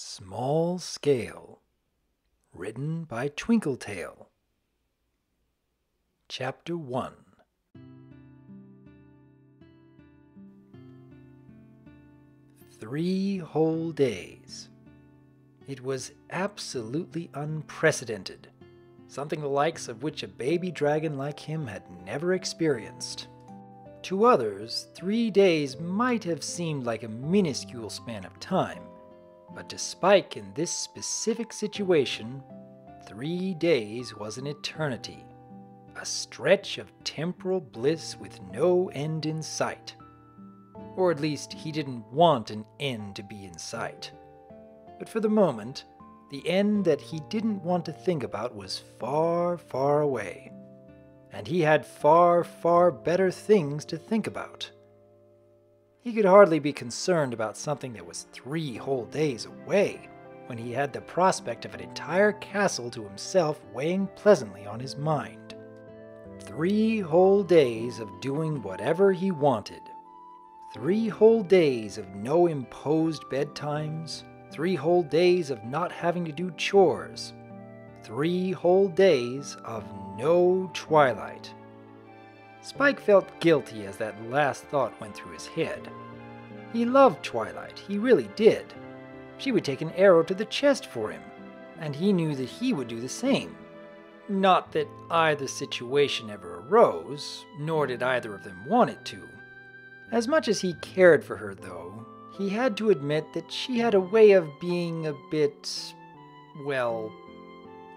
Small Scale, written by Twinkletail. Chapter 1. Three whole days. It was absolutely unprecedented, something the likes of which a baby dragon like him had never experienced. To others, 3 days might have seemed like a minuscule span of time, but to Spike in this specific situation, 3 days was an eternity, a stretch of temporal bliss with no end in sight. Or at least he didn't want an end to be in sight. But for the moment, the end that he didn't want to think about was far, far away. And he had far, far better things to think about. He could hardly be concerned about something that was 3 whole days away, when he had the prospect of an entire castle to himself weighing pleasantly on his mind. 3 whole days of doing whatever he wanted. 3 whole days of no imposed bedtimes. 3 whole days of not having to do chores. 3 whole days of no twilight. Spike felt guilty as that last thought went through his head. He loved Twilight, he really did. She would take an arrow to the chest for him, and he knew that he would do the same. Not that either situation ever arose, nor did either of them want it to. As much as he cared for her, though, he had to admit that she had a way of being a bit, well,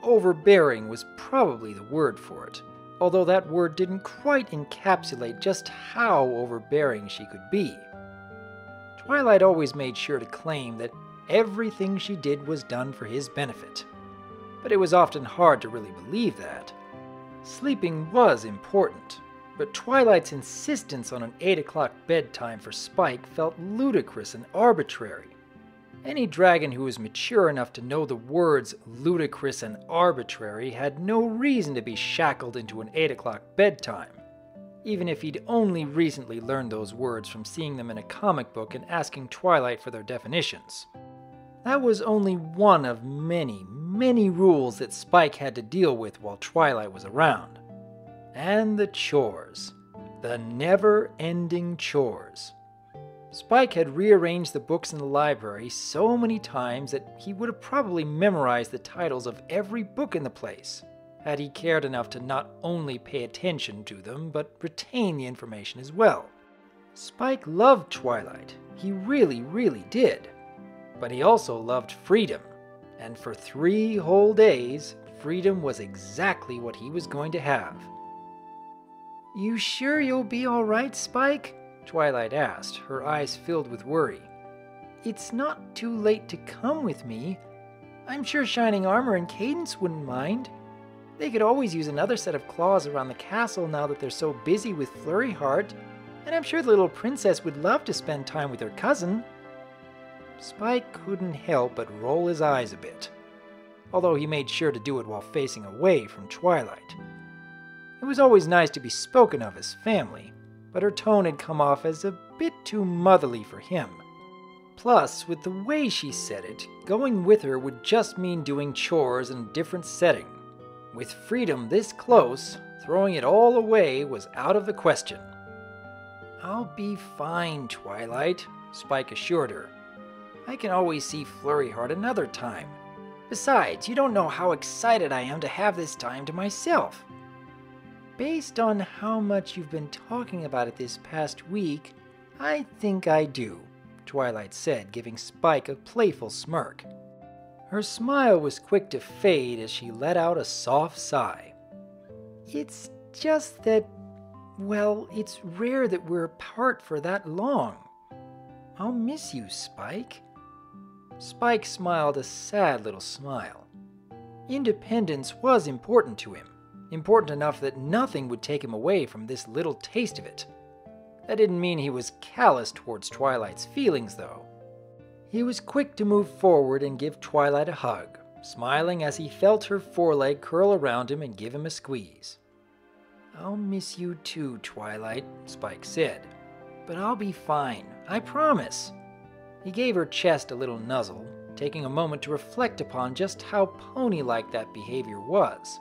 overbearing was probably the word for it, although that word didn't quite encapsulate just how overbearing she could be. Twilight always made sure to claim that everything she did was done for his benefit, but it was often hard to really believe that. Sleeping was important, but Twilight's insistence on an 8 o'clock bedtime for Spike felt ludicrous and arbitrary. Any dragon who was mature enough to know the words ludicrous and arbitrary had no reason to be shackled into an 8 o'clock bedtime, even if he'd only recently learned those words from seeing them in a comic book and asking Twilight for their definitions. That was only one of many, many rules that Spike had to deal with while Twilight was around. And the chores. The never-ending chores. Spike had rearranged the books in the library so many times that he would have probably memorized the titles of every book in the place, had he cared enough to not only pay attention to them, but retain the information as well. Spike loved Twilight. He really, really did. But he also loved freedom. And for 3 whole days, freedom was exactly what he was going to have. "You sure you'll be all right, Spike?" Twilight asked, her eyes filled with worry. "It's not too late to come with me. I'm sure Shining Armor and Cadence wouldn't mind. They could always use another set of claws around the castle now that they're so busy with Flurry Heart, and I'm sure the little princess would love to spend time with her cousin." Spike couldn't help but roll his eyes a bit, although he made sure to do it while facing away from Twilight. It was always nice to be spoken of as family, but her tone had come off as a bit too motherly for him. Plus, with the way she said it, going with her would just mean doing chores in a different setting. With freedom this close, throwing it all away was out of the question. "I'll be fine, Twilight," Spike assured her. "I can always see Flurry Heart another time. Besides, you don't know how excited I am to have this time to myself." "Based on how much you've been talking about it this past week, I think I do," Twilight said, giving Spike a playful smirk. Her smile was quick to fade as she let out a soft sigh. "It's just that, well, it's rare that we're apart for that long. I'll miss you, Spike." Spike smiled a sad little smile. Independence was important to him. Important enough that nothing would take him away from this little taste of it. That didn't mean he was callous towards Twilight's feelings, though. He was quick to move forward and give Twilight a hug, smiling as he felt her foreleg curl around him and give him a squeeze. "I'll miss you too, Twilight," Spike said. "But I'll be fine, I promise." He gave her chest a little nuzzle, taking a moment to reflect upon just how pony-like that behavior was.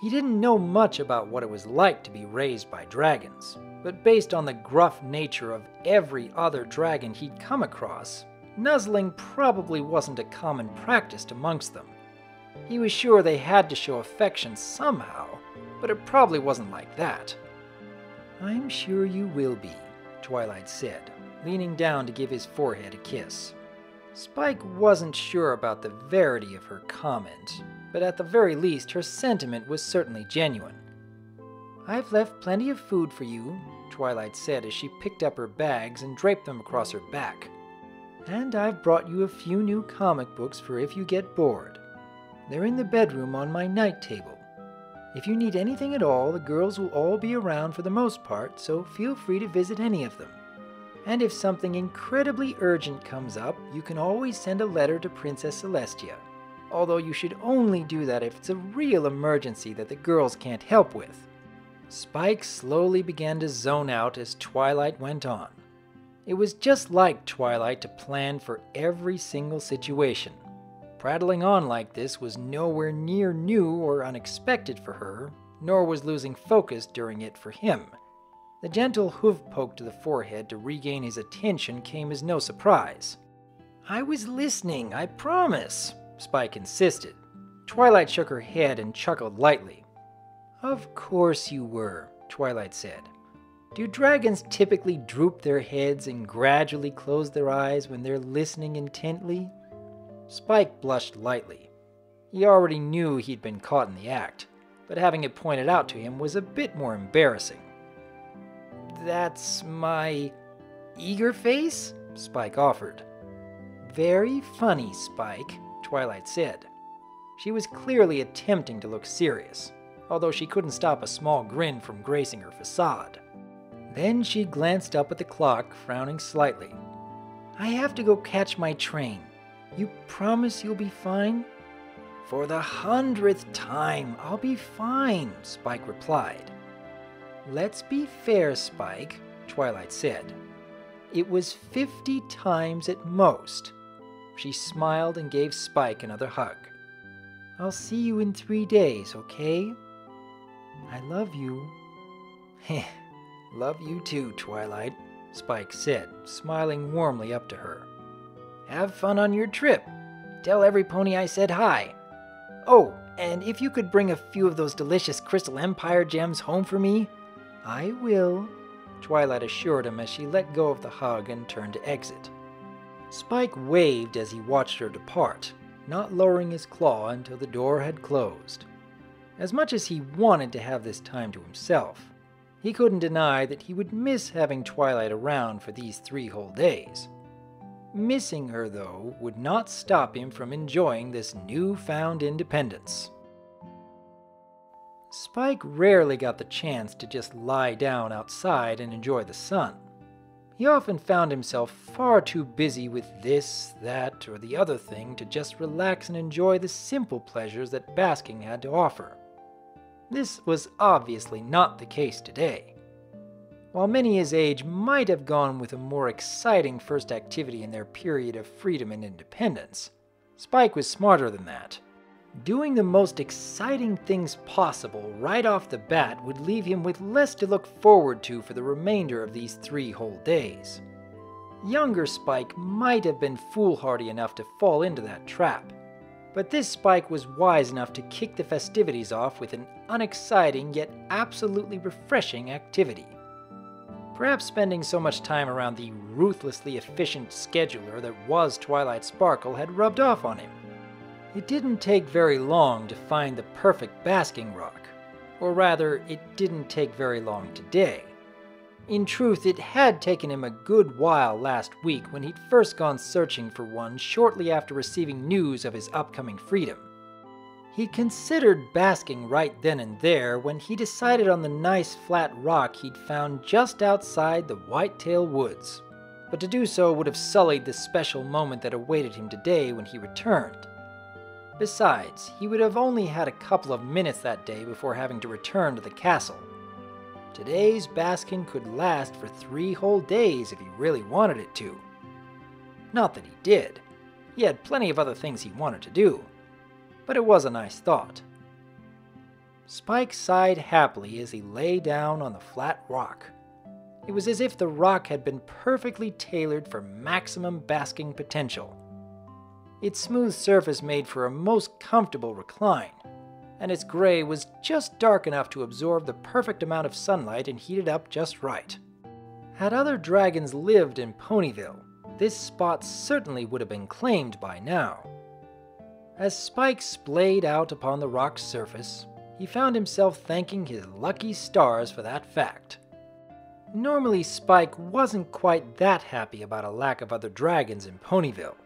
He didn't know much about what it was like to be raised by dragons, but based on the gruff nature of every other dragon he'd come across, nuzzling probably wasn't a common practice amongst them. He was sure they had to show affection somehow, but it probably wasn't like that. "I'm sure you will be," Twilight said, leaning down to give his forehead a kiss. Spike wasn't sure about the verity of her comment, but at the very least her sentiment was certainly genuine. "I've left plenty of food for you," Twilight said as she picked up her bags and draped them across her back. "And I've brought you a few new comic books for if you get bored. They're in the bedroom on my night table. If you need anything at all, the girls will all be around for the most part, so feel free to visit any of them. And if something incredibly urgent comes up, you can always send a letter to Princess Celestia, although you should only do that if it's a real emergency that the girls can't help with." Spike slowly began to zone out as Twilight went on. It was just like Twilight to plan for every single situation. Prattling on like this was nowhere near new or unexpected for her, nor was losing focus during it for him. The gentle hoof poke to the forehead to regain his attention came as no surprise. "I was listening, I promise," Spike insisted. Twilight shook her head and chuckled lightly. "Of course you were," Twilight said. "Do dragons typically droop their heads and gradually close their eyes when they're listening intently?" Spike blushed lightly. He already knew he'd been caught in the act, but having it pointed out to him was a bit more embarrassing. "That's my eager face?" Spike offered. "Very funny, Spike," Twilight said. She was clearly attempting to look serious, although she couldn't stop a small grin from gracing her facade. Then she glanced up at the clock, frowning slightly. "I have to go catch my train. You promise you'll be fine?" "For the 100th time, I'll be fine," Spike replied. "Let's be fair, Spike," Twilight said. "It was 50 times at most." She smiled and gave Spike another hug. "I'll see you in 3 days, okay? I love you." "Heh, love you too, Twilight," Spike said, smiling warmly up to her. "Have fun on your trip. Tell every pony I said hi. Oh, and if you could bring a few of those delicious Crystal Empire gems home for me." "I will," Twilight assured him as she let go of the hug and turned to exit. Spike waved as he watched her depart, not lowering his claw until the door had closed. As much as he wanted to have this time to himself, he couldn't deny that he would miss having Twilight around for these 3 whole days. Missing her, though, would not stop him from enjoying this newfound independence. Spike rarely got the chance to just lie down outside and enjoy the sun. He often found himself far too busy with this, that, or the other thing to just relax and enjoy the simple pleasures that basking had to offer. This was obviously not the case today. While many his age might have gone with a more exciting first activity in their period of freedom and independence, Spike was smarter than that. Doing the most exciting things possible right off the bat would leave him with less to look forward to for the remainder of these 3 whole days. Younger Spike might have been foolhardy enough to fall into that trap, but this Spike was wise enough to kick the festivities off with an unexciting yet absolutely refreshing activity. Perhaps spending so much time around the ruthlessly efficient scheduler that was Twilight Sparkle had rubbed off on him. It didn't take very long to find the perfect basking rock, or rather, it didn't take very long today. In truth, it had taken him a good while last week when he'd first gone searching for one shortly after receiving news of his upcoming freedom. He'd considered basking right then and there when he decided on the nice flat rock he'd found just outside the Whitetail Woods, but to do so would have sullied the special moment that awaited him today when he returned. Besides, he would have only had a couple of minutes that day before having to return to the castle. Today's basking could last for 3 whole days if he really wanted it to. Not that he did. He had plenty of other things he wanted to do, but it was a nice thought. Spike sighed happily as he lay down on the flat rock. It was as if the rock had been perfectly tailored for maximum basking potential. Its smooth surface made for a most comfortable recline, and its gray was just dark enough to absorb the perfect amount of sunlight and heat it up just right. Had other dragons lived in Ponyville, this spot certainly would have been claimed by now. As Spike splayed out upon the rock's surface, he found himself thanking his lucky stars for that fact. Normally, Spike wasn't quite that happy about a lack of other dragons in Ponyville.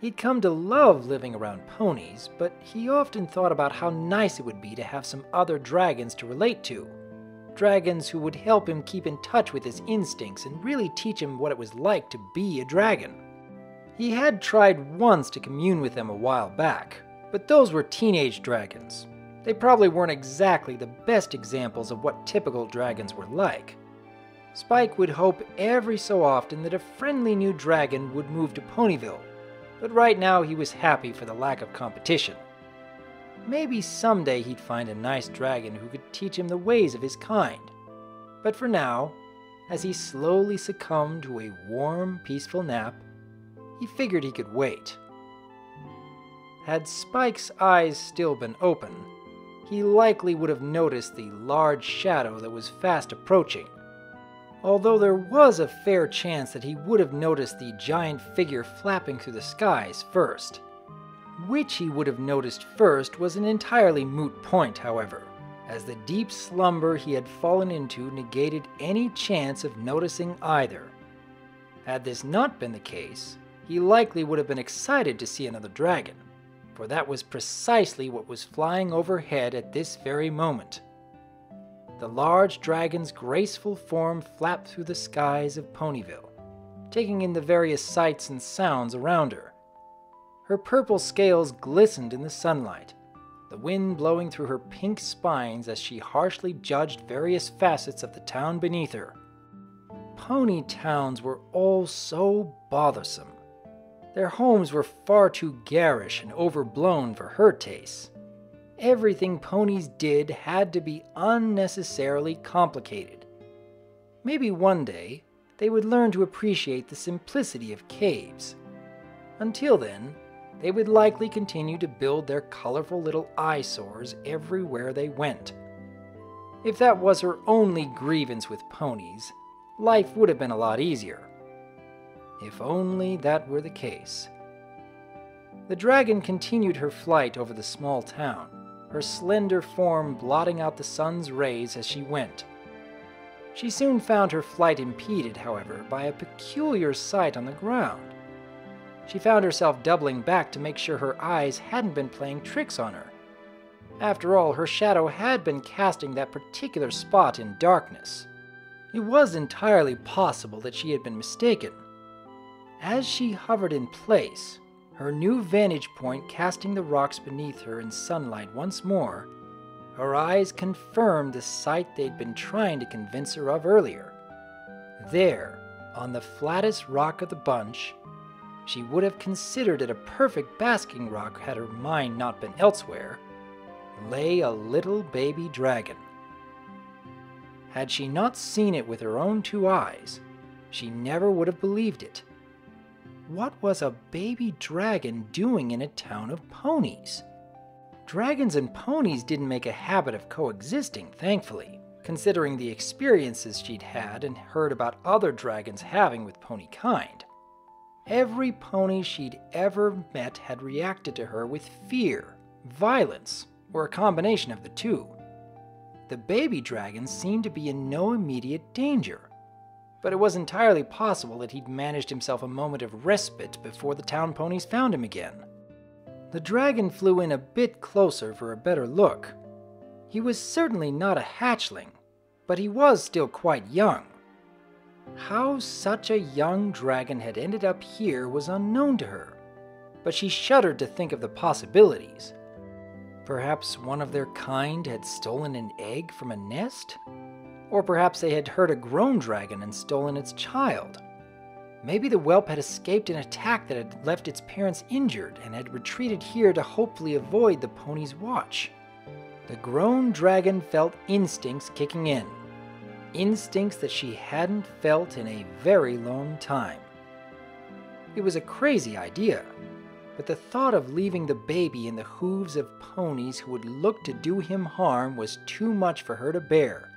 He'd come to love living around ponies, but he often thought about how nice it would be to have some other dragons to relate to. Dragons who would help him keep in touch with his instincts and really teach him what it was like to be a dragon. He had tried once to commune with them a while back, but those were teenage dragons. They probably weren't exactly the best examples of what typical dragons were like. Spike would hope every so often that a friendly new dragon would move to Ponyville, but right now he was happy for the lack of competition. Maybe someday he'd find a nice dragon who could teach him the ways of his kind. But for now, as he slowly succumbed to a warm, peaceful nap, he figured he could wait. Had Spike's eyes still been open, he likely would have noticed the large shadow that was fast approaching. Although there was a fair chance that he would have noticed the giant figure flapping through the skies first. Which he would have noticed first was an entirely moot point, however, as the deep slumber he had fallen into negated any chance of noticing either. Had this not been the case, he likely would have been excited to see another dragon, for that was precisely what was flying overhead at this very moment. The large dragon's graceful form flapped through the skies of Ponyville, taking in the various sights and sounds around her. Her purple scales glistened in the sunlight, the wind blowing through her pink spines as she harshly judged various facets of the town beneath her. Pony towns were all so bothersome. Their homes were far too garish and overblown for her tastes. Everything ponies did had to be unnecessarily complicated. Maybe one day they would learn to appreciate the simplicity of caves. Until then, they would likely continue to build their colorful little eyesores everywhere they went. If that was her only grievance with ponies, life would have been a lot easier. If only that were the case. The dragon continued her flight over the small town, her slender form blotting out the sun's rays as she went. She soon found her flight impeded, however, by a peculiar sight on the ground. She found herself doubling back to make sure her eyes hadn't been playing tricks on her. After all, her shadow had been casting that particular spot in darkness. It was entirely possible that she had been mistaken. As she hovered in place, her new vantage point casting the rocks beneath her in sunlight once more, her eyes confirmed the sight they'd been trying to convince her of earlier. There, on the flattest rock of the bunch, she would have considered it a perfect basking rock had her mind not been elsewhere, lay a little baby dragon. Had she not seen it with her own two eyes, she never would have believed it. What was a baby dragon doing in a town of ponies? Dragons and ponies didn't make a habit of coexisting, thankfully, considering the experiences she'd had and heard about other dragons having with pony kind. Every pony she'd ever met had reacted to her with fear, violence, or a combination of the two. The baby dragon seemed to be in no immediate danger, but it was entirely possible that he'd managed himself a moment of respite before the town ponies found him again. The dragon flew in a bit closer for a better look. He was certainly not a hatchling, but he was still quite young. How such a young dragon had ended up here was unknown to her, but she shuddered to think of the possibilities. Perhaps one of their kind had stolen an egg from a nest? Or perhaps they had hurt a grown dragon and stolen its child. Maybe the whelp had escaped an attack that had left its parents injured and had retreated here to hopefully avoid the pony's watch. The grown dragon felt instincts kicking in. Instincts that she hadn't felt in a very long time. It was a crazy idea, but the thought of leaving the baby in the hooves of ponies who would look to do him harm was too much for her to bear.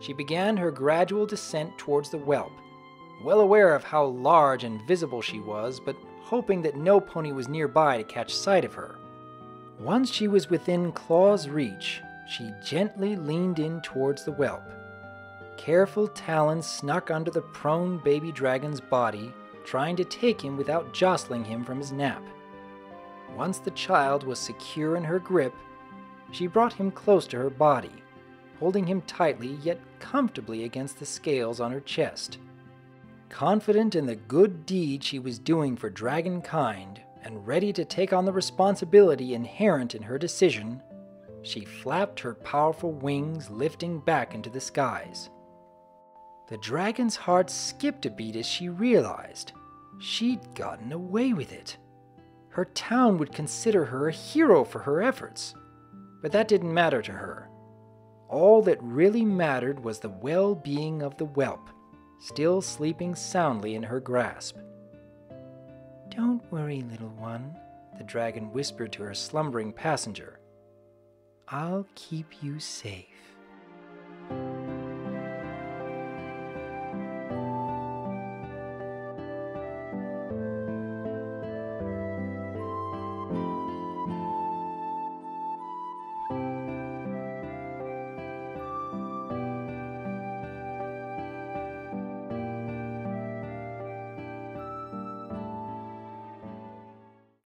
She began her gradual descent towards the whelp, well aware of how large and visible she was, but hoping that no pony was nearby to catch sight of her. Once she was within claw's reach, she gently leaned in towards the whelp. Careful talons snuck under the prone baby dragon's body, trying to take him without jostling him from his nap. Once the child was secure in her grip, she brought him close to her body, holding him tightly yet comfortably against the scales on her chest. Confident in the good deed she was doing for dragonkind, and ready to take on the responsibility inherent in her decision, she flapped her powerful wings, lifting back into the skies. The dragon's heart skipped a beat as she realized she'd gotten away with it. Her town would consider her a hero for her efforts, but that didn't matter to her. All that really mattered was the well-being of the whelp, still sleeping soundly in her grasp. "Don't worry, little one," the dragon whispered to her slumbering passenger. "I'll keep you safe."